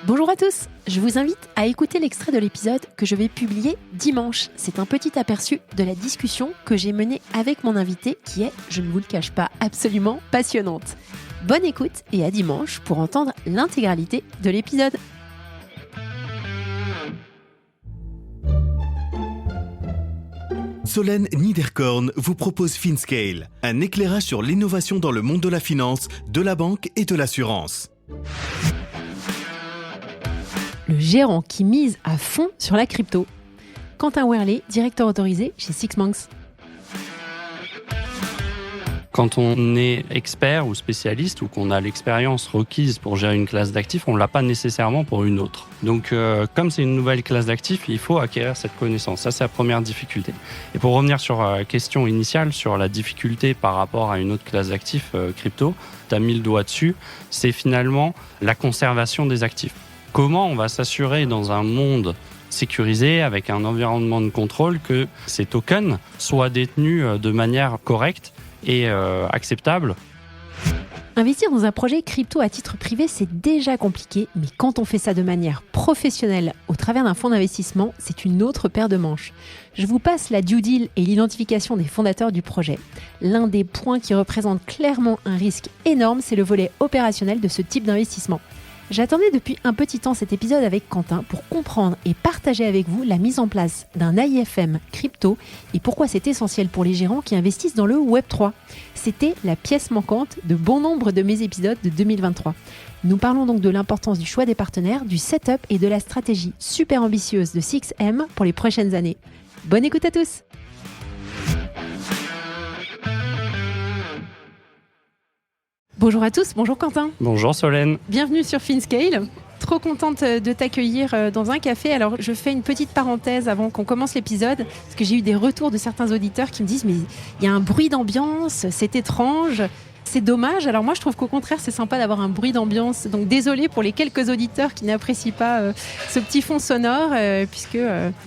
Bonjour à tous, je vous invite à écouter l'extrait de l'épisode que je vais publier dimanche. C'est un petit aperçu de la discussion que j'ai menée avec mon invité qui est, je ne vous le cache pas, absolument passionnante. Bonne écoute et à dimanche pour entendre l'intégralité de l'épisode. Solène Niederkorn vous propose FinScale, un éclairage sur l'innovation dans le monde de la finance, de la banque et de l'assurance. Le gérant qui mise à fond sur la crypto. Quentin Werlé, directeur autorisé chez Six Monks. Quand on est expert ou spécialiste ou qu'on a l'expérience requise pour gérer une classe d'actifs, on ne l'a pas nécessairement pour une autre. Donc, comme c'est une nouvelle classe d'actifs, il faut acquérir cette connaissance. Ça, c'est la première difficulté. Et pour revenir sur la question initiale, sur la difficulté par rapport à une autre classe d'actifs crypto, tu as mis le doigt dessus, c'est finalement la conservation des actifs. Comment on va s'assurer dans un monde sécurisé, avec un environnement de contrôle, que ces tokens soient détenus de manière correcte et acceptable. Investir dans un projet crypto à titre privé, c'est déjà compliqué, mais quand on fait ça de manière professionnelle au travers d'un fonds d'investissement, c'est une autre paire de manches. Je vous passe la due deal et l'identification des fondateurs du projet. L'un des points qui représente clairement un risque énorme, c'est le volet opérationnel de ce type d'investissement. J'attendais depuis un petit temps cet épisode avec Quentin pour comprendre et partager avec vous la mise en place d'un AIFM crypto et pourquoi c'est essentiel pour les gérants qui investissent dans le Web3. C'était la pièce manquante de bon nombre de mes épisodes de 2023. Nous parlons donc de l'importance du choix des partenaires, du setup et de la stratégie super ambitieuse de 6M pour les prochaines années. Bonne écoute à tous! Bonjour à tous, bonjour Quentin. Bonjour Solène. Bienvenue sur FinScale. Trop contente de t'accueillir dans un café. Alors je fais une petite parenthèse avant qu'on commence l'épisode, parce que j'ai eu des retours de certains auditeurs qui me disent mais il y a un bruit d'ambiance, c'est étrange, c'est dommage. Alors moi je trouve qu'au contraire c'est sympa d'avoir un bruit d'ambiance. Donc désolée pour les quelques auditeurs qui n'apprécient pas ce petit fond sonore, puisque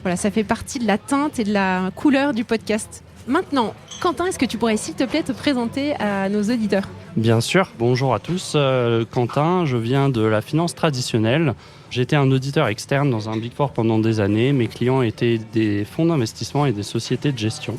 voilà, ça fait partie de la teinte et de la couleur du podcast. Maintenant, Quentin, est-ce que tu pourrais s'il te plaît te présenter à nos auditeurs ? Bien sûr, bonjour à tous. Quentin, je viens de la finance traditionnelle. J'étais un auditeur externe dans un Big Four pendant des années. Mes clients étaient des fonds d'investissement et des sociétés de gestion.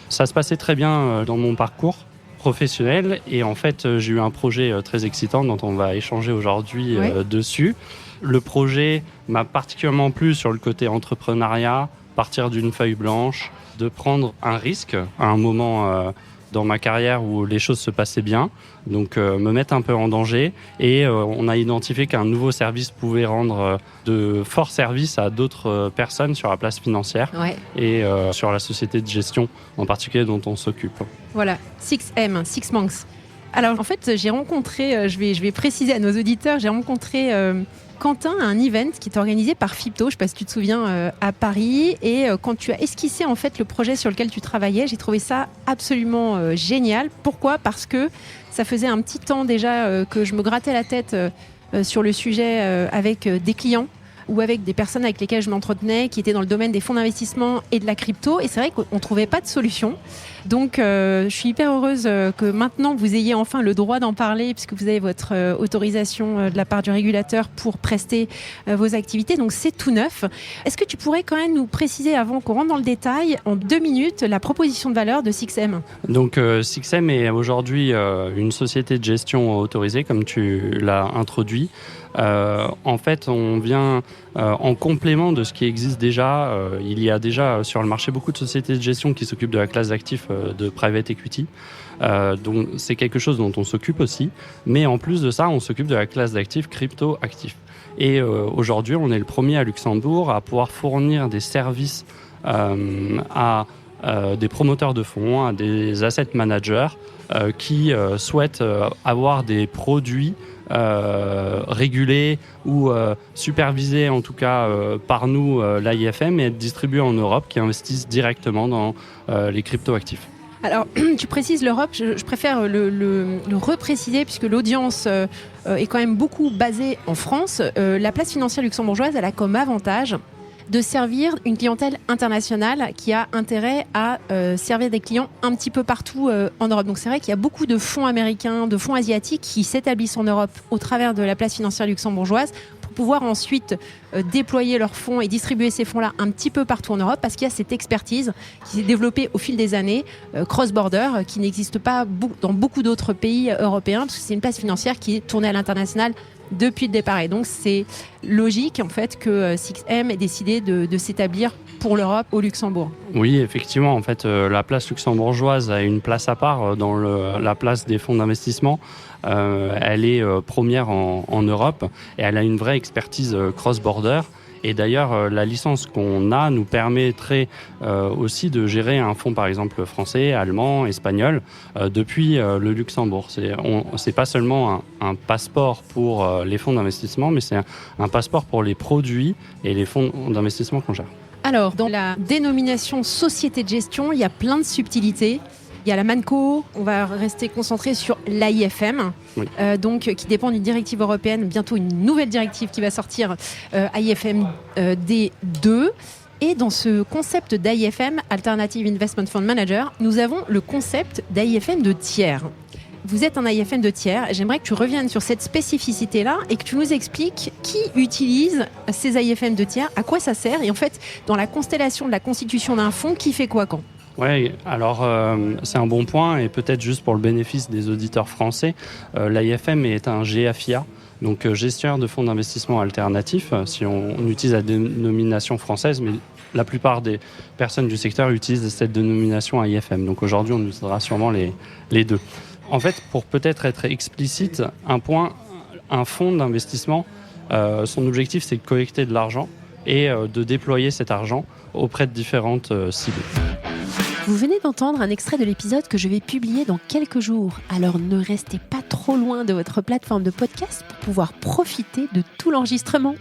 Ça se passait très bien dans mon parcours professionnel et en fait, j'ai eu un projet très excitant dont on va échanger aujourd'hui dessus. Le projet m'a particulièrement plu sur le côté entrepreneuriat, partir d'une feuille blanche, de prendre un risque à un moment dans ma carrière où les choses se passaient bien, donc me mettre un peu en danger. Et on a identifié qu'un nouveau service pouvait rendre de forts services à d'autres personnes sur la place financière et sur la société de gestion en particulier dont on s'occupe. Voilà, 6M, Six Monks. Alors en fait, j'ai rencontré, je vais préciser à nos auditeurs, j'ai rencontré Quentin à un event qui est organisé par Fipto, je ne sais pas si tu te souviens, à Paris. Et quand tu as esquissé en fait le projet sur lequel tu travaillais, j'ai trouvé ça absolument génial. Pourquoi ? Parce que ça faisait un petit temps déjà que je me grattais la tête sur le sujet avec des clients ou avec des personnes avec lesquelles je m'entretenais qui étaient dans le domaine des fonds d'investissement et de la crypto. Et c'est vrai qu'on ne trouvait pas de solution. Donc, je suis hyper heureuse que maintenant, vous ayez enfin le droit d'en parler puisque vous avez votre autorisation de la part du régulateur pour prester vos activités. Donc, c'est tout neuf. Est-ce que tu pourrais quand même nous préciser, avant qu'on rentre dans le détail, en 2 minutes, la proposition de valeur de 6M ? Donc, 6M est aujourd'hui une société de gestion autorisée, comme tu l'as introduit. En fait, on vient en complément de ce qui existe déjà. Il y a déjà sur le marché beaucoup de sociétés de gestion qui s'occupent de la classe d'actifs de private equity. Donc, c'est quelque chose dont on s'occupe aussi. Mais en plus de ça, on s'occupe de la classe d'actifs crypto-actifs. Et aujourd'hui, on est le premier à Luxembourg à pouvoir fournir des services à des promoteurs de fonds, à des asset managers qui souhaitent avoir des produits régulés ou supervisés en tout cas par nous, l'AIFM, et être distribués en Europe, qui investissent directement dans les crypto-actifs. Alors, tu précises l'Europe, je préfère le repréciser puisque l'audience est quand même beaucoup basée en France. La place financière luxembourgeoise, elle a comme avantage de servir une clientèle internationale qui a intérêt à servir des clients un petit peu partout en Europe. Donc c'est vrai qu'il y a beaucoup de fonds américains, de fonds asiatiques qui s'établissent en Europe au travers de la place financière luxembourgeoise pour pouvoir ensuite déployer leurs fonds et distribuer ces fonds-là un petit peu partout en Europe, parce qu'il y a cette expertise qui s'est développée au fil des années, cross-border, qui n'existe pas dans beaucoup d'autres pays européens, parce que c'est une place financière qui est tournée à l'international depuis le départ. Et donc, c'est logique en fait que 6M ait décidé de s'établir pour l'Europe au Luxembourg. Oui, effectivement. En fait, la place luxembourgeoise a une place à part dans la place des fonds d'investissement. Elle est première en Europe et elle a une vraie expertise cross-border. Et d'ailleurs, la licence qu'on a nous permettrait aussi de gérer un fonds, par exemple, français, allemand, espagnol, depuis le Luxembourg. C'est pas seulement un passeport pour les fonds d'investissement, mais c'est un passeport pour les produits et les fonds d'investissement qu'on gère. Alors, dans la dénomination société de gestion, il y a plein de subtilités. Il y a la ManCo, on va rester concentré sur l'AIFM, oui. Donc, qui dépend d'une directive européenne, bientôt une nouvelle directive qui va sortir, AIFM D2. Et dans ce concept d'AIFM, Alternative Investment Fund Manager, nous avons le concept d'AIFM de tiers. Vous êtes un AIFM de tiers. J'aimerais que tu reviennes sur cette spécificité-là et que tu nous expliques qui utilise ces AIFM de tiers, à quoi ça sert et en fait, dans la constellation de la constitution d'un fonds, qui fait quoi quand ? Oui, alors c'est un bon point et peut-être juste pour le bénéfice des auditeurs français, l'AIFM est un GFIA, donc gestionnaire de fonds d'investissement alternatifs, si on utilise la dénomination française, mais la plupart des personnes du secteur utilisent cette dénomination AIFM. Donc aujourd'hui, on utilisera sûrement les deux. En fait, pour peut-être être explicite, un fonds d'investissement, son objectif, c'est de collecter de l'argent et de déployer cet argent auprès de différentes cibles. Vous venez d'entendre un extrait de l'épisode que je vais publier dans quelques jours. Alors ne restez pas trop loin de votre plateforme de podcast pour pouvoir profiter de tout l'enregistrement.